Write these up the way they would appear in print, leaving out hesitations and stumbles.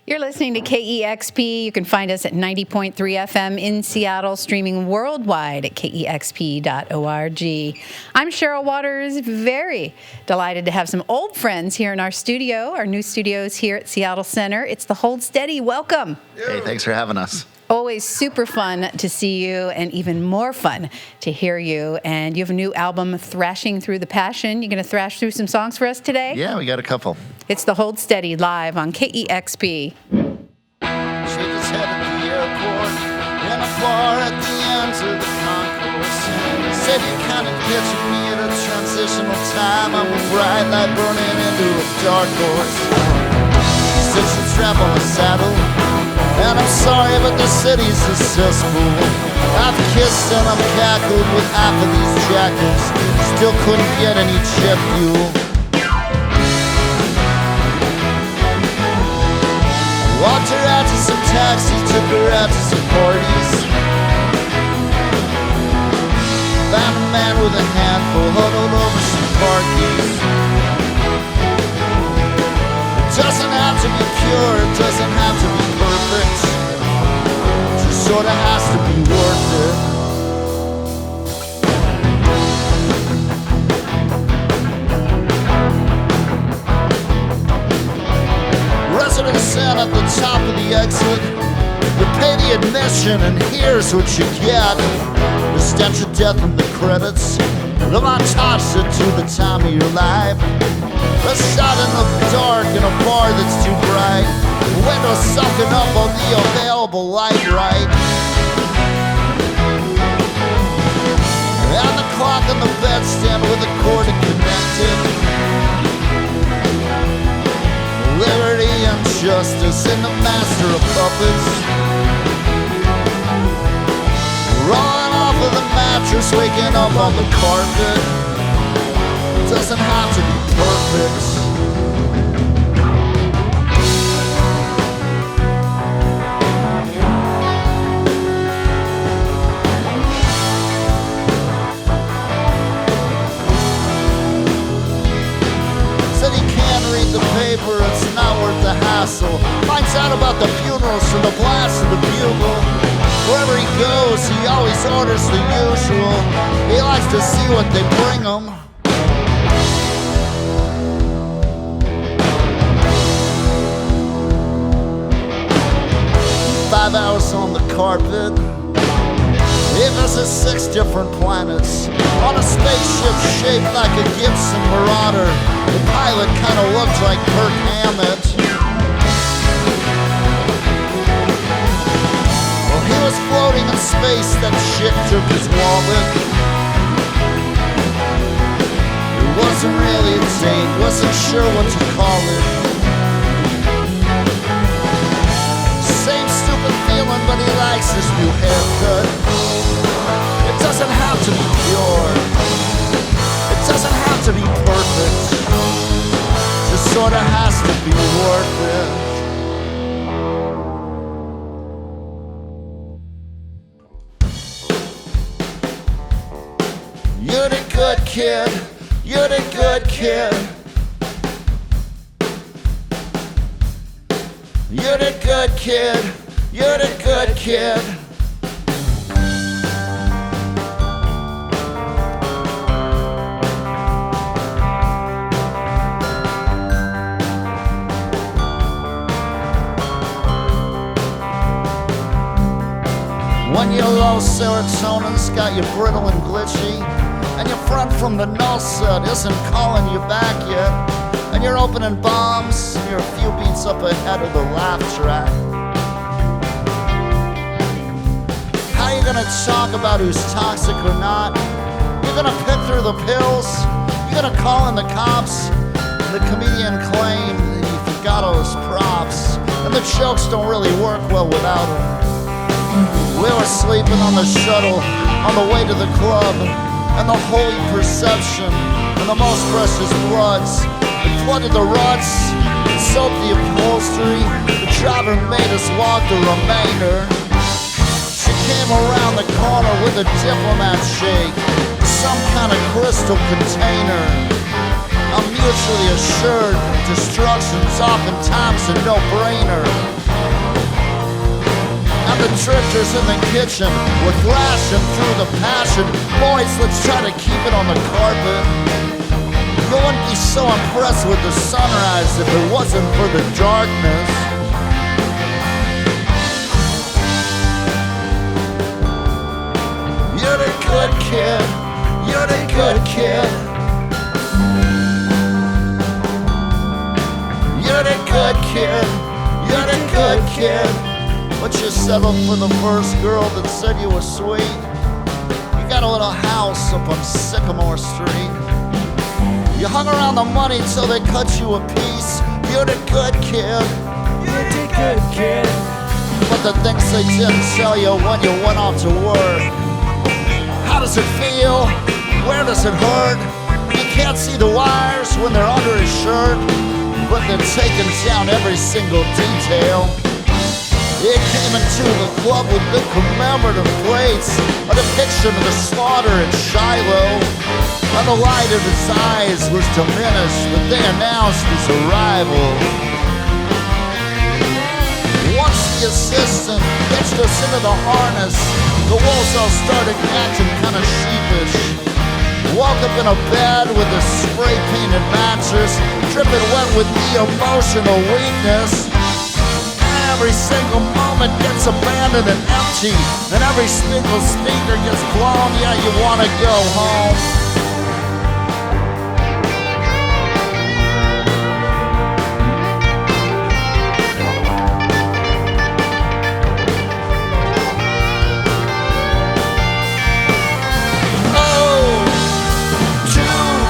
You're listening to KEXP. You can find us at 90.3 FM in Seattle, streaming worldwide at kexp.org. I'm Cheryl Waters, very delighted to have some old friends here in our studio, our new studios here at Seattle Center. It's the Hold Steady. Welcome. Hey, thanks for having us. Always super fun to see you and even more fun to hear you. And you have a new album, Thrashing Through the Passion. You're going to thrash through some songs for us today? Yeah, we got a couple. It's the Hold Steady live on KEXP. Shake his head at the airport, in a bar at the end of the concourse. Said you kind of pictured me at a transitional time. I'm a bright light burning into a dark horse. Stitch the strap on the saddle, and I'm sorry, but the city's a cesspool. I've kissed and I'm cackled with half of these jackals. Still couldn't get any jet fuel. Walked her out to some taxis, took her out to some parties. Found a man with a handful huddled over some car keys. It doesn't have to be pure, it doesn't have to be perfect. It just sorta has to be worth it. Residents stand at the top of the exit. You pay the admission and here's what you get. The stench of death in the credits, the montage to the time of your life. A shot in the dark in a bar that's too bright. Windows sucking up all the available light right. And the clock on the bedstand with a cord connected. Liberty and justice in the master of puppets. Rolling off of the mattress, waking up on the carpet. Doesn't have to be perfect. Said he can't read the paper, it's not worth the hassle. Finds out about the funerals from the blast of the bugle. Wherever he goes, he always orders the usual. He likes to see what they bring him. 5 hours on the carpet. It visits 6 different planets on a spaceship shaped like a Gibson Marauder. The pilot kinda looked like Kirk Hammett. Well, he was floating in space, that shit took his wallet. It wasn't really a date, wasn't sure what to call it. Feeling, but he likes his new haircut. It doesn't have to be pure. It doesn't have to be perfect. Just sorta has to be worth it. You're the good kid. You're the good kid. You're the good kid. You're the good kid. When you're low, serotonin's got you brittle and glitchy, and your friend from the null set isn't calling you back yet, and you're opening bombs, and you're a few beats up ahead of the laugh track. How you gonna talk about who's toxic or not? You're gonna pick through the pills? You're gonna call in the cops? The comedian claimed that he forgot all his props, and the jokes don't really work well without him. We were sleeping on the shuttle on the way to the club, and the holy perception and the most precious bloods, it flooded the ruts, it soaked the upholstery. The driver made us walk the remainder. Came around the corner with a diplomat shake, some kind of crystal container. A mutually assured destruction's oftentimes a no-brainer. And the drifters in the kitchen were flashing through the passion. Boys, let's try to keep it on the carpet. You wouldn't be so impressed with the sunrise if it wasn't for the darkness. You're the good kid. You're the good kid. You're the good kid. You're the good kid. But you settled for the first girl that said you were sweet. You got a little house up on Sycamore Street. You hung around the money till they cut you a piece. You're the good kid. You're the good kid. But the things they didn't tell you when you went off to work. How does it feel? Where does it hurt? You can't see the wires when they're under his shirt, but they're taking down every single detail. He came into the club with the commemorative plates, a depiction of the slaughter at Shiloh. And the light of his eyes was diminished, but they announced his arrival. Once the assistant hitched us into the harness, the wolves all started acting kind of sheepish. Woke up in a bed with a spray-painted mattress, dripping wet with the emotional weakness. Every single moment gets abandoned and empty, and every single speaker gets blown. Yeah, you wanna go home. Oh, June,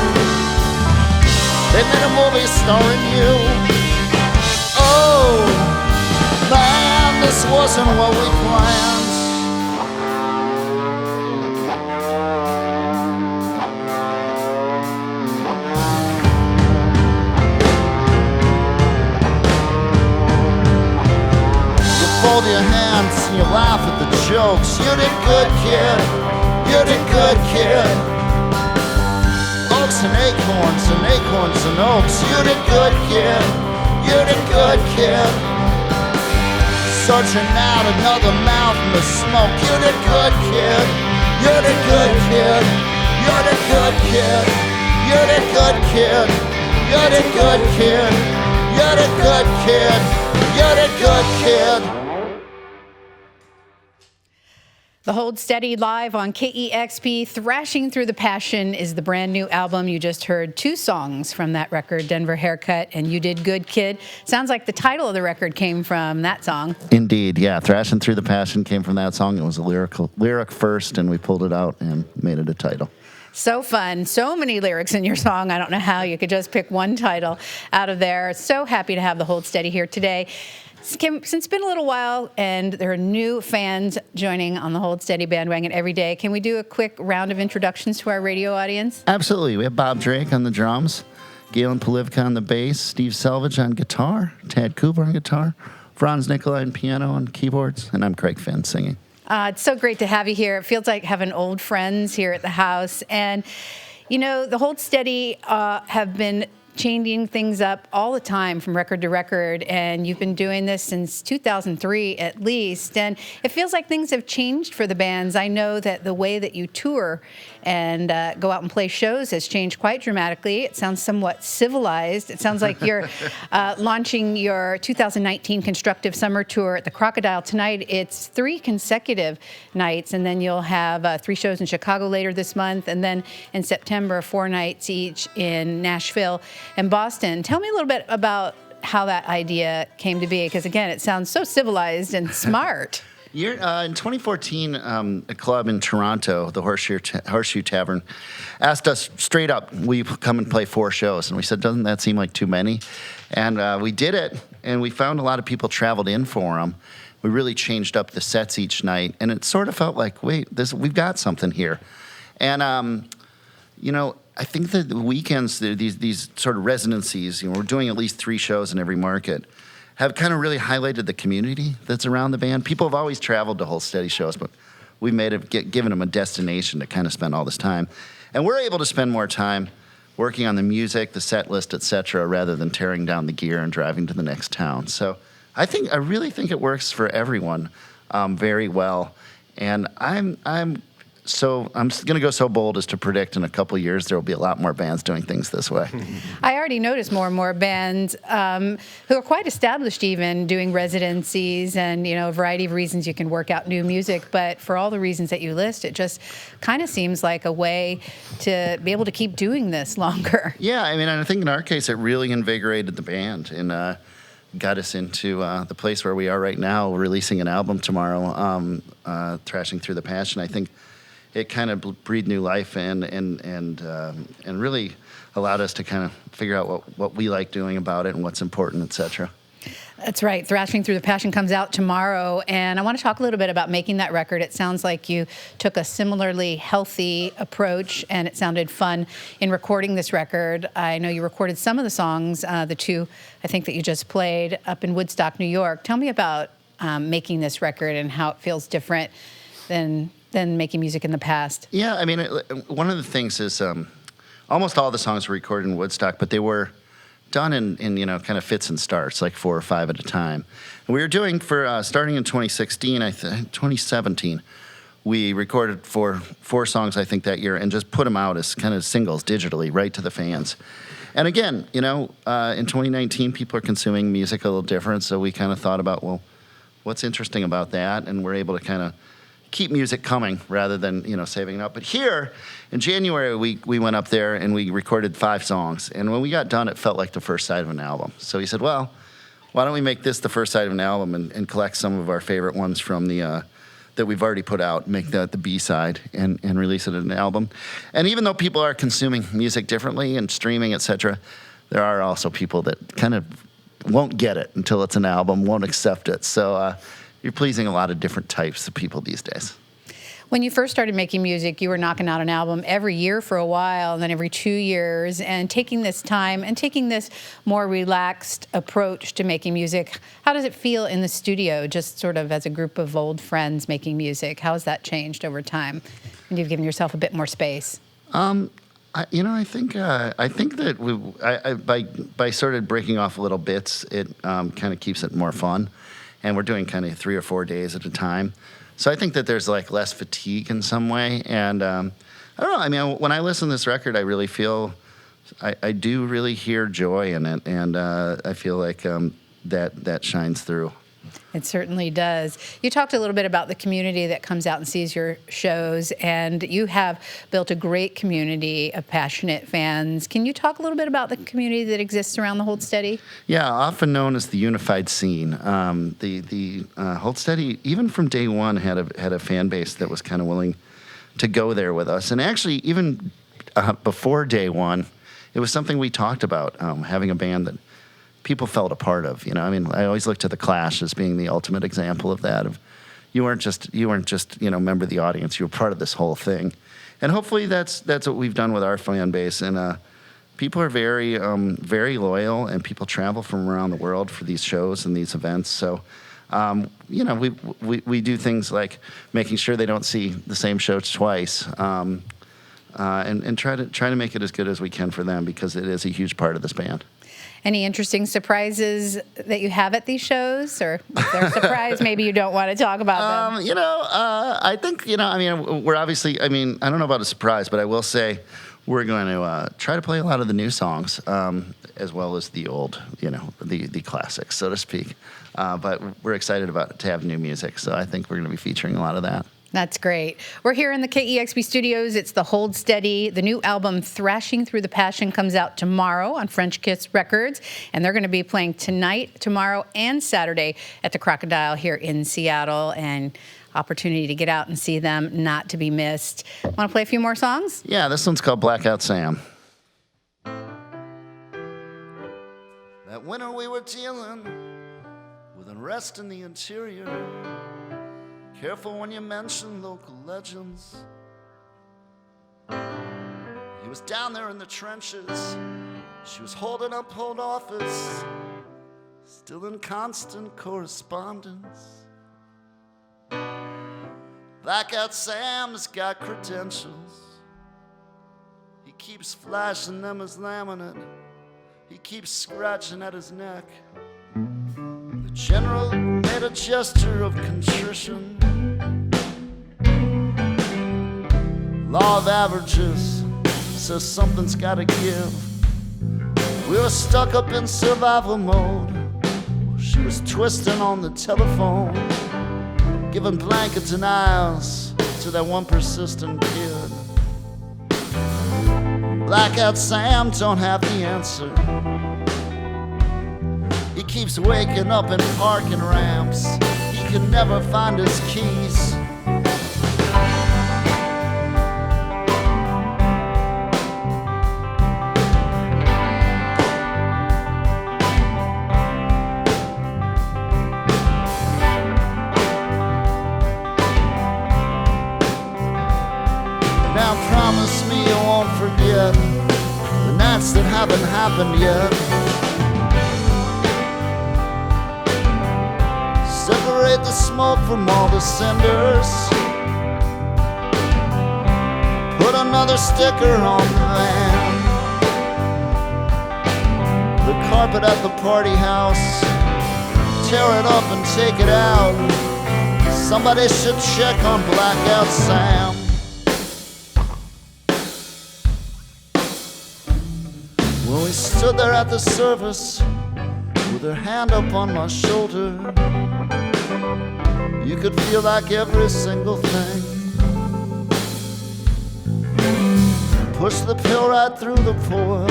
they made a movie starring you. Oh, man, this wasn't what we planned. You fold your hands and you laugh at the jokes. You did good, kid. You did good, kid. Oaks and acorns and acorns and oaks. You did good, kid. You did good, kid. Searching out another mountain of smoke. You're the good kid. You're the good kid. You're the good kid. You're the good kid. You're the good kid. You're the good kid. You're the good kid. The Hold Steady live on KEXP. Thrashing Through the Passion is the brand new album. You just heard two songs from that record, Denver Haircut and You Did Good Kid. Sounds like the title of the record came from that song. Indeed, yeah. Thrashing Through the Passion came from that song. It was a lyric first, and we pulled it out and made it a title. So fun. So many lyrics in your song. I don't know how you could just pick one title out of there. So happy to have the Hold Steady here today. Since it's been a little while and there are new fans joining on the Hold Steady bandwagon every day, can we do a quick round of introductions to our radio audience? Absolutely. We have Bob Drake on the drums, Galen Polivka on the bass, Steve Selvage on guitar, Tad Cooper on guitar, Franz Nicolai on piano and keyboards, and I'm Craig Finn singing. It's so great to have you here. It feels like having old friends here at the house. And, you know, the Hold Steady have been changing things up all the time from record to record, and you've been doing this since 2003 at least, and it feels like things have changed for the bands. I know that the way that you tour and go out and play shows has changed quite dramatically. It sounds somewhat civilized. It sounds like you're launching your 2019 Constructive Summer Tour at the Crocodile tonight. It's 3 consecutive nights, and then you'll have 3 shows in Chicago later this month, and then in September, 4 nights each in Nashville and Boston. Tell me a little bit about how that idea came to be, because again, it sounds so civilized and smart. In 2014, a club in Toronto, the Horseshoe Tavern, asked us straight up, will you come and play 4 shows? And we said, doesn't that seem like too many? And we did it, and we found a lot of people traveled in for them. We really changed up the sets each night, and it sort of felt like, wait, we've got something here. And, you know, I think that the weekends, these sort of residencies, you know, we're doing at least 3 shows in every market, have kind of really highlighted the community that's around the band. People have always traveled to Hold Steady shows, but we made it, given them a destination to kind of spend all this time. And we're able to spend more time working on the music, the set list, etc., rather than tearing down the gear and driving to the next town. So I really think it works for everyone very well. And I'm going to go so bold as to predict in a couple of years there will be a lot more bands doing things this way. I already noticed more and more bands who are quite established even doing residencies and, a variety of reasons you can work out new music. But for all the reasons that you list, it just kind of seems like a way to be able to keep doing this longer. Yeah, I mean, I think in our case it really invigorated the band and got us into the place where we are right now, releasing an album tomorrow, Thrashing Through the Passion. I think it kind of breathed new life and really allowed us to kind of figure out what we like doing about it and what's important, etc. That's right. Thrashing Through the Passion comes out tomorrow, and I want to talk a little bit about making that record. It sounds like you took a similarly healthy approach, and it sounded fun in recording this record. I know you recorded some of the songs, the two I think that you just played, up in Woodstock, New York. Tell me about making this record and how it feels different than making music in the past. Yeah, I mean, one of the things is almost all the songs were recorded in Woodstock, but they were done in kind of fits and starts, like 4 or 5 at a time. And we were doing starting in 2017, we recorded four songs, I think, that year, and just put them out as kind of singles digitally, right to the fans. And again, in 2019, people are consuming music a little different, so we kind of thought about, well, what's interesting about that? And we're able to kind of keep music coming rather than saving it up. But here in January we went up there and we recorded 5 songs, and when we got done it felt like the first side of an album. So he said, well, why don't we make this the first side of an album and collect some of our favorite ones from the that we've already put out, make that the B-side and release it as an album. And even though people are consuming music differently and streaming, etc., there are also people that kind of won't get it until it's an album, won't accept it. So you're pleasing a lot of different types of people these days. When you first started making music, you were knocking out an album every year for a while, and then every 2 years, and taking this time and taking this more relaxed approach to making music. How does it feel in the studio, just sort of as a group of old friends making music? How has that changed over time? And you've given yourself a bit more space. I think that by sort of breaking off little bits, it kind of keeps it more fun. And we're doing kind of 3 or 4 days at a time. So I think that there's like less fatigue in some way. And I don't know, I mean, when I listen to this record, I really feel, I do really hear joy in it. And I feel like that shines through. It certainly does. You talked a little bit about the community that comes out and sees your shows, and you have built a great community of passionate fans. Can you talk a little bit about the community that exists around the Hold Steady? Yeah, often known as the unified scene. The Hold Steady, even from day one, had a fan base that was kind of willing to go there with us. And actually, even before day one, it was something we talked about, having a band that people felt a part of. I mean, I always looked to the Clash as being the ultimate example of that. Of you weren't just member of the audience. You were part of this whole thing, and hopefully that's what we've done with our fan base. And people are very loyal, and people travel from around the world for these shows and these events. So we do things like making sure they don't see the same show twice, and try to make it as good as we can for them, because it is a huge part of this band. Any interesting surprises that you have at these shows, or if they're a surprise, maybe you don't want to talk about them? I think, we're obviously, I don't know about a surprise, but I will say we're going to try to play a lot of the new songs, as well as the old, the classics, so to speak. But we're excited to have new music, so I think we're going to be featuring a lot of that. That's great. We're here in the KEXP studios. It's the Hold Steady. The new album, Thrashing Through the Passion, comes out tomorrow on French Kiss Records, and they're going to be playing tonight, tomorrow, and Saturday at the Crocodile here in Seattle, and opportunity to get out and see them, not to be missed. Want to play a few more songs? Yeah, this one's called Blackout Sam. That winter we were dealing with unrest in the interior. Careful when you mention local legends. He was down there in the trenches. She was holding up Hold Office, still in constant correspondence. Blackout Sam has got credentials. He keeps flashing them his laminate. He keeps scratching at his neck. The general made a gesture of contrition. Law of averages says something's gotta give. We were stuck up in survival mode. She was twisting on the telephone, giving blanket denials to that one persistent kid. Blackout Sam don't have the answer. He keeps waking up in parking ramps. He can never find his keys. Now promise me you won't forget the nights that haven't happened yet. Separate the smoke from all the cinders. Put another sticker on the van. The carpet at the party house, tear it up and take it out. Somebody should check on Blackout Sam. When we stood there at the service with her hand up on my shoulder, you could feel like every single thing. Push the pill right through the foil,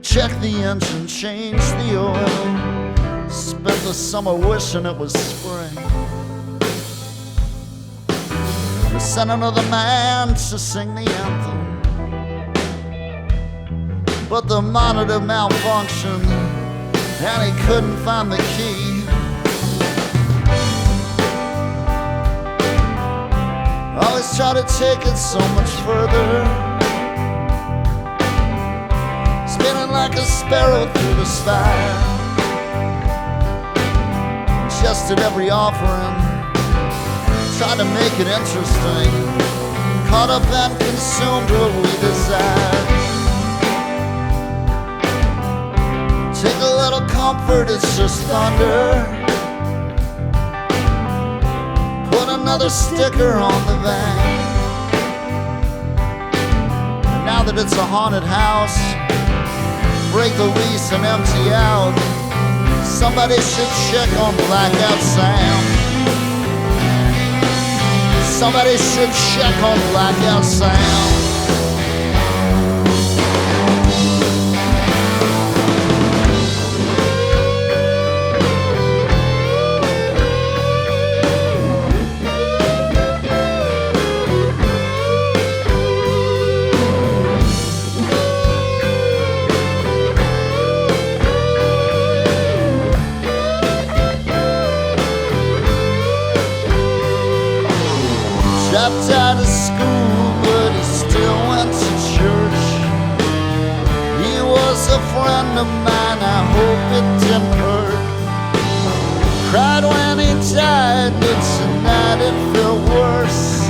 check the engine, change the oil. Spent the summer wishing it was spring. We sent another man to sing the anthem, but the monitor malfunctioned and he couldn't find the key. Always try to take it so much further, spinning like a sparrow through the spire. Just at every offering, try to make it interesting, caught up and consumed what we desire. Take a little comfort, it's just thunder. Put another sticker on the van. And now that it's a haunted house, break the lease and empty out. Somebody should check on Blackout Sam. Somebody should check on Blackout Sam. Dropped out of school, but he still went to church. He was a friend of mine, I hope it didn't hurt. Cried when he died, but tonight it felt worse.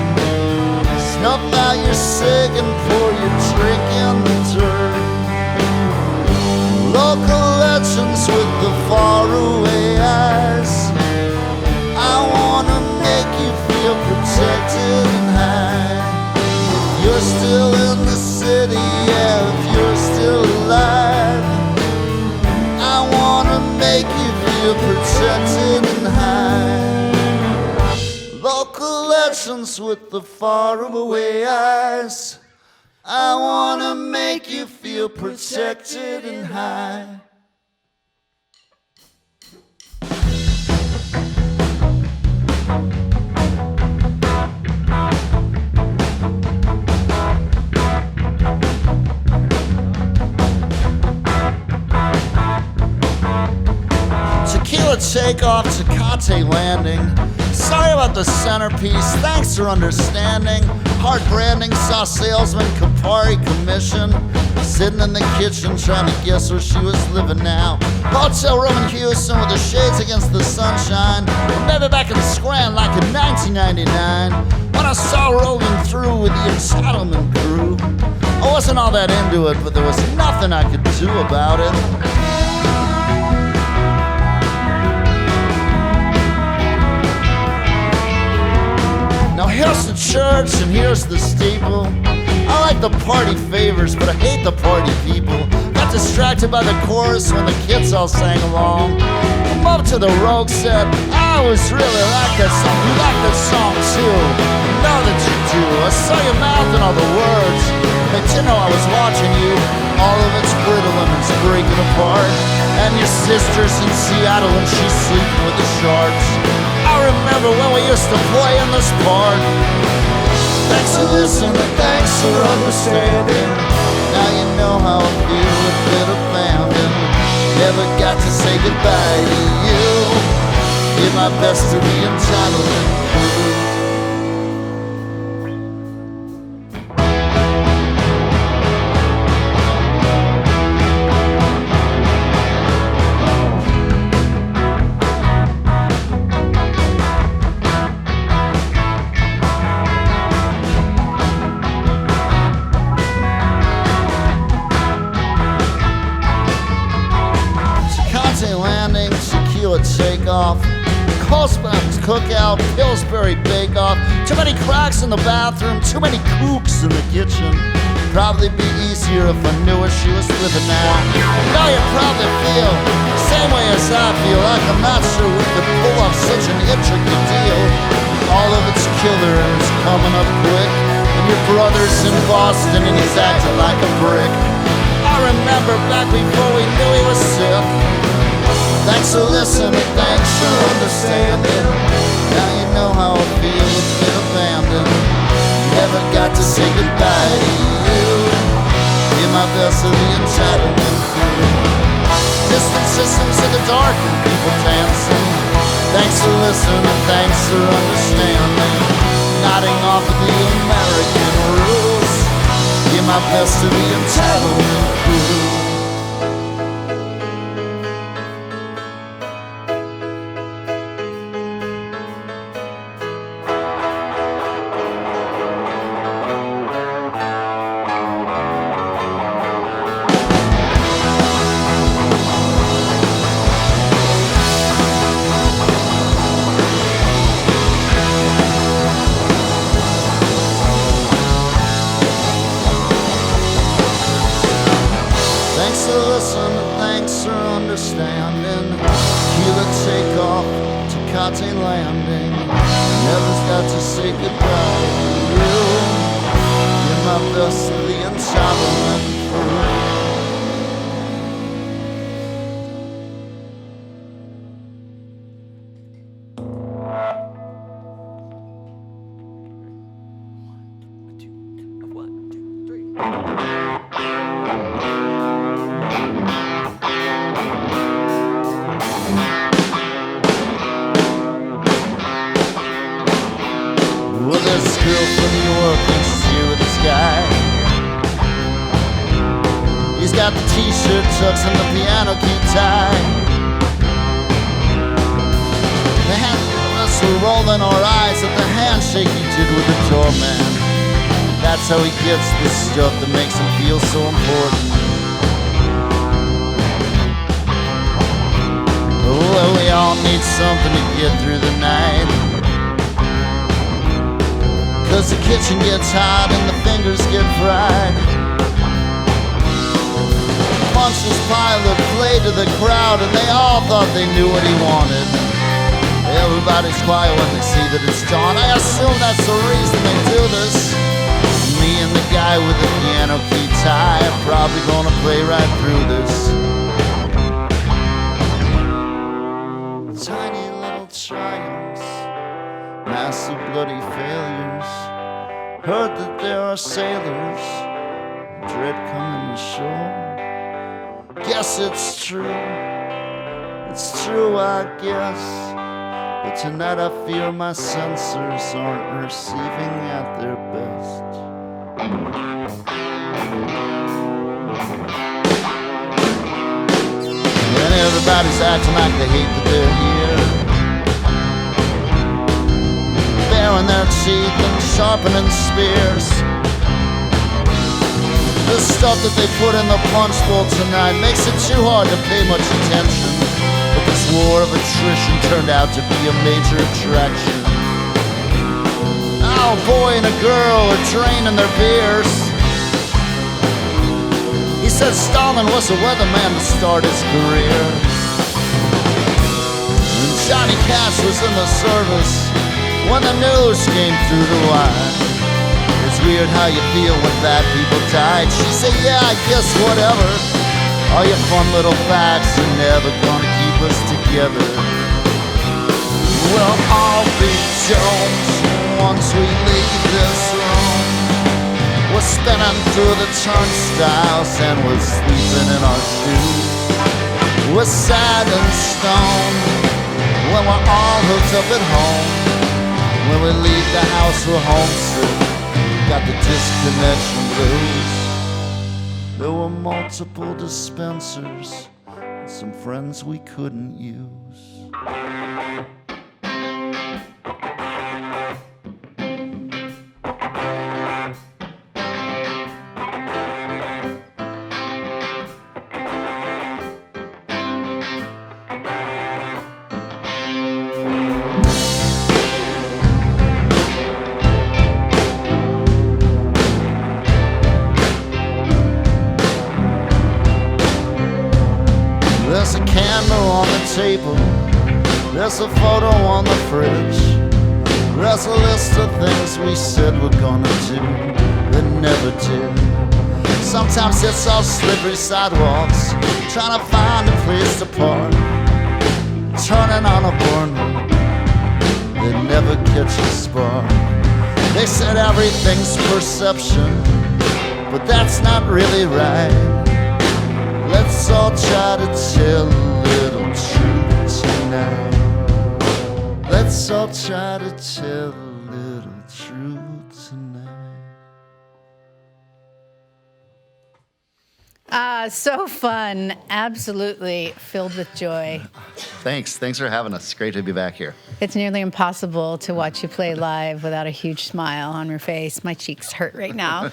Snuff out your cig and pour your drink in the dirt. Local legends with the faraway eyes. I wanna make you feel protected and high. If you're still in the city, yeah, if you're still alive, I wanna make you feel protected and high. Local legends with the faraway eyes. I wanna make you feel protected and high. Tequila takeoff, Tecate landing. Sorry about the centerpiece, thanks for understanding. Hard branding, saw salesman Campari commission. Sitting in the kitchen trying to guess where she was living now. Hotel room in Houston with the shades against the sunshine. Or maybe back in Scranton like in 1999, when I saw rolling through with the Entitlement Crew. I wasn't all that into it, but there was nothing I could do about it. Now here's the church and here's the steeple. I like the party favors, but I hate the party people. Got distracted by the chorus when the kids all sang along. I'm up to the rogue, said, I always really like that song. You like that song too, you know that you do. I saw your mouth and all the words, but you know I was watching you. All of it's brittle and it's breaking apart. And your sister's in Seattle and she's sleeping with the sharks. I remember when we used to play in this park. Thanks for listening, thanks for understanding. Now you know how I feel, a bit abandoned. Never got to say goodbye to you. Did my best to be entitlement crew. Takeoff, Coastbound's cookout, Pillsbury bake-off. Too many cracks in the bathroom, too many kooks in the kitchen. Probably be easier if I knew where she was living now. Now you probably feel the same way as I feel, like I'm not sure we could pull off such an intricate deal. All of it's killer and it's coming up quick. And your brother's in Boston and he's acting like a brick. I remember back before we knew he was sick. Thanks for listening, thanks for understanding. Now you know how I feel, a bit abandoned. Never got to say goodbye to you. Give my best to the entitlement crew. Distant systems in the dark and people dancing. Thanks for listening, thanks for understanding. Nodding off of the American rules. Give my best to the entitlement crew. Thanks for understanding. Kilo takeoff to Kate landing. Never got to say goodbye to you. Give my best to the entitlement crew. Got the t-shirt tucks and the piano key tie. The hands of us were rolling our eyes at the handshake he did with the doorman. That's how he gets the stuff that makes him feel so important. Oh, well, we all need something to get through the night. 'Cause the kitchen gets hot and the fingers get fried. Monsters pile of play to the crowd and they all thought they knew what he wanted. Everybody's quiet when they see that it's dawn. I assume that's the reason they do this. Me and the guy with the piano key tie are probably gonna play right through this. Tiny little triumphs, massive bloody failures. Heard that there are sailors, dread coming ashore. Guess it's true, I guess. But tonight I fear my sensors aren't receiving at their best. And everybody's acting like they hate that they're here, baring their teeth and sharpening spears. The stuff that they put in the punch bowl tonight makes it too hard to pay much attention. But this war of attrition turned out to be a major attraction. Oh, a boy and a girl are draining their beers. He said Stalin was a weatherman to start his career. And Johnny Cash was in the service when the news came through the wire. It's weird how you feel when bad people died. She said, yeah, I guess whatever. All your fun little facts are never gonna keep us together. We'll all be doomed once we leave this room. We're spinning through the turnstiles and we're sleeping in our shoes. We're sad and stoned when we're all hooked up at home. When we leave the house we're homesick, got the disconnection blues. There were multiple dispensers and some friends we couldn't use. There's a candle on the table, there's a photo on the fridge. There's a list of things we said we're gonna do that never did. Sometimes it's all slippery sidewalks, trying to find a place to park, turning on a burner that never catches a spark. They said everything's perception, but that's not really right. Let's all try to tell a little truth tonight. Let's all try to tell a little truth tonight. So fun. Absolutely filled with joy. Thanks for having us. It's great to be back here. It's nearly impossible to watch you play live without a huge smile on your face. My cheeks hurt right now.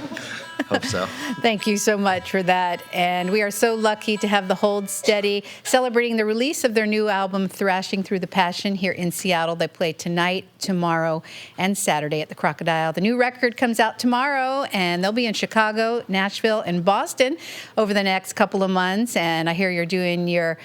Hope so. Thank you so much for that. And we are so lucky to have the Hold Steady celebrating the release of their new album, Thrashing Through the Passion, here in Seattle. They play tonight, tomorrow, and Saturday at the Crocodile. The new record comes out tomorrow, and they'll be in Chicago, Nashville, and Boston over the next couple of months. And I hear you're doing your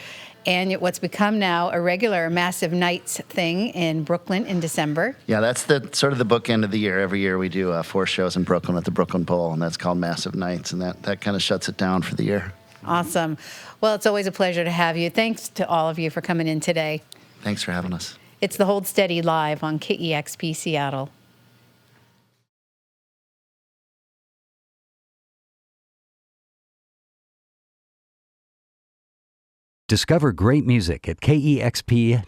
and what's become now a regular Massive Nights thing in Brooklyn in December. Yeah, that's the sort of the bookend of the year. Every year we do 4 shows in Brooklyn at the Brooklyn Bowl, and that's called Massive Nights, and that kind of shuts it down for the year. Awesome. Well, it's always a pleasure to have you. Thanks to all of you for coming in today. Thanks for having us. It's the Hold Steady live on KEXP Seattle. Discover great music at KEXP.org.